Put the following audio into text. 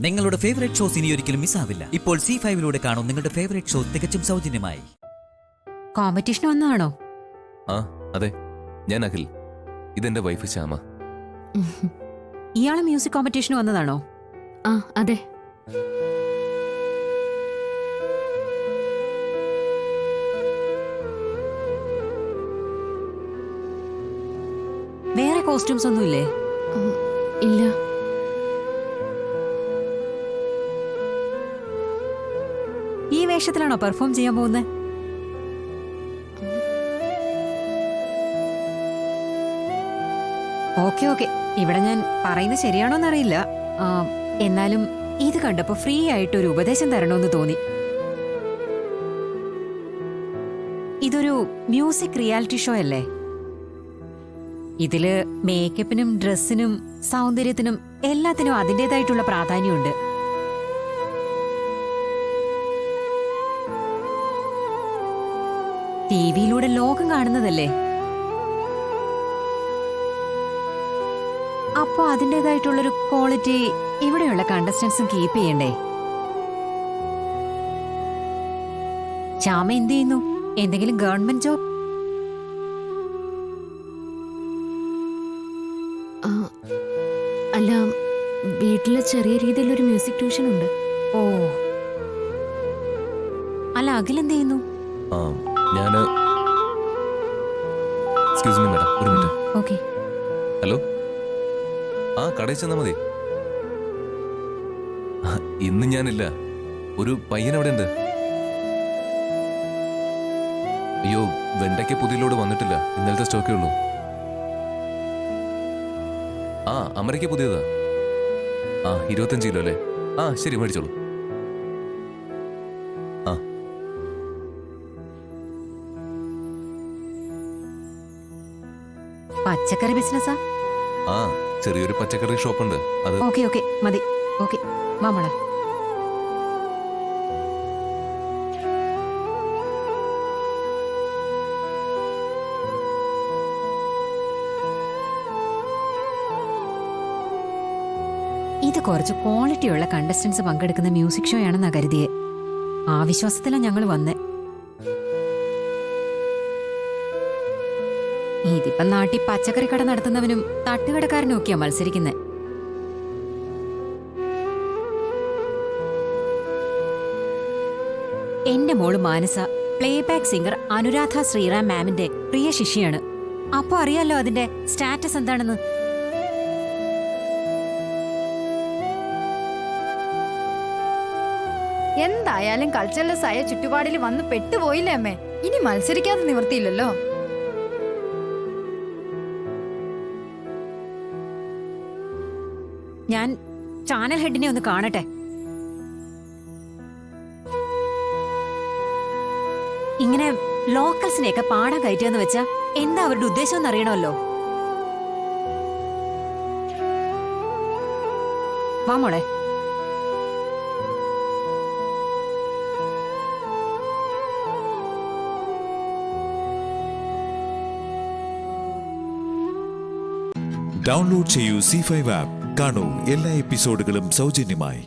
നിങ്ങളുടെ favourite shows ഇനി ഒരിക്കലും മിസ്സാവില്ല. ഇപ്പോൾ C5-ലൂടെ കാണും നിങ്ങളുടെ ഫേവറേറ്റ് ഷോ തികച്ചും സൗജന്യമായി. കോമ്പറ്റീഷൻ വന്നതാണോ? ആ അതെ, ഞാൻ അഖിൽ. ഇതെന്റെ വൈഫ് ശ്യാമ. ഇയാള് മ്യൂസിക് കോമ്പറ്റീഷന് വന്നതാണോ? ആ അതെ. വേറെ കോസ്റ്റ്യൂംസ് ഒന്നുമില്ലേ? ഇല്ല. ഈ വേഷത്തിലാണോ പെർഫോം ചെയ്യാൻ പോകുന്നത്? ഓക്കെ, ഇവിടെ ഞാൻ പറയുന്നത് ശരിയാണോന്നറിയില്ല. എന്നാലും ഇത് കണ്ടപ്പോ ഫ്രീ ആയിട്ട് ഒരു ഉപദേശം തരണമെന്ന് തോന്നി. ഇതൊരു മ്യൂസിക് റിയാലിറ്റി ഷോ അല്ലേ? ഇതില് മേക്കപ്പിനും ഡ്രസ്സിനും സൗന്ദര്യത്തിനും എല്ലാത്തിനും അതിൻ്റെതായിട്ടുള്ള പ്രാധാന്യമുണ്ട്. ടിവിയിലൂടെ ലോകം കാണുന്നതല്ലേ, അപ്പോ അതിൻ്റെതായിട്ടുള്ളൊരു ക്വാളിറ്റി ഇവിടെയുള്ള കണ്ടസ്റ്റൻസും കീപ്പ് ചെയ്യണ്ടേ? ശ്യാമ എന്ത് ചെയ്യുന്നു? എന്തെങ്കിലും ഗവൺമെന്റ് ജോബ്? അല്ല, വീട്ടില് ചെറിയ രീതിയിലൊരു മ്യൂസിക് ട്യൂഷൻ ഉണ്ട്. ഓ, അല്ല അഖിൽ എന്ത് ചെയ്യുന്നു? ഞാന് എക്സ്ക്യൂസ് മീ മാഡം, ഒരു മിനിറ്റ്. ഓക്കെ. ഹലോ, ആ കടയിൽ ചെന്നാ മതി. ഇന്ന് ഞാനില്ല, ഒരു പയ്യൻ അവിടെ ഉണ്ട്. അയ്യോ, വെണ്ടയ്ക്ക് പുതിയ ലോഡ് വന്നിട്ടില്ല, ഇന്നലത്തെ സ്റ്റോക്കേ ഉള്ളൂ. ആ അമരയ്ക്ക് പുതിയതാ. ആ 25 കിലോ അല്ലേ? ആ ശരി, മേടിച്ചോളൂ. ആ പച്ചക്കറി ബിസിനസ്സാ? ആ ചെറിയൊരു പച്ചക്കറി ഷോപ്പുണ്ട്. അത് ഓക്കെ മതി. ഓക്കെ, വാ മോളെ. ഇത് കുറച്ച് ക്വാളിറ്റിയുള്ള കണ്ടസ്റ്റൻസ് പങ്കെടുക്കുന്ന മ്യൂസിക് ഷോ ആണെന്നാ കരുതിയേ. ആ വിശ്വാസത്തിലാണ് ഞങ്ങൾ വന്നേ. ഇതിപ്പം നാട്ടിൽ പച്ചക്കറി കട നടത്തുന്നവനും തട്ടുകടക്കാരനും ഒക്കെയാ മത്സരിക്കുന്നേ. എന്റെ മോള് മാനസ പ്ലേബാക്ക് സിംഗർ അനുരാധ ശ്രീറാം മാമിന്റെ പ്രിയ ശിഷ്യയാണ്. അപ്പൊ അറിയാലോ അതിന്റെ സ്റ്റാറ്റസ് എന്താണെന്ന്. എന്തായാലും കൾച്ചറൽസ് ആയ ചുറ്റുപാടിൽ വന്ന് പെട്ടുപോയില്ലേ അമ്മേ. ഇനി മത്സരിക്കാതെ നിവർത്തിയില്ലല്ലോ. ഞാൻ ചാനൽ ഹെഡിനെ ഒന്ന് കാണട്ടെ. ഇങ്ങനെ ലോക്കൽസിനെയൊക്കെ പാടാൻ കയറ്റുകയെന്ന് വെച്ചാ എന്താ അവരുടെ ഉദ്ദേശം എന്നറിയണമല്ലോ. വാ മോളെ. ഡൗൺലോഡ് ചെയ്യൂ C5 ആപ്പ്. കാണൂ എല്ലാ എപ്പിസോഡുകളും സൗജന്യമായി.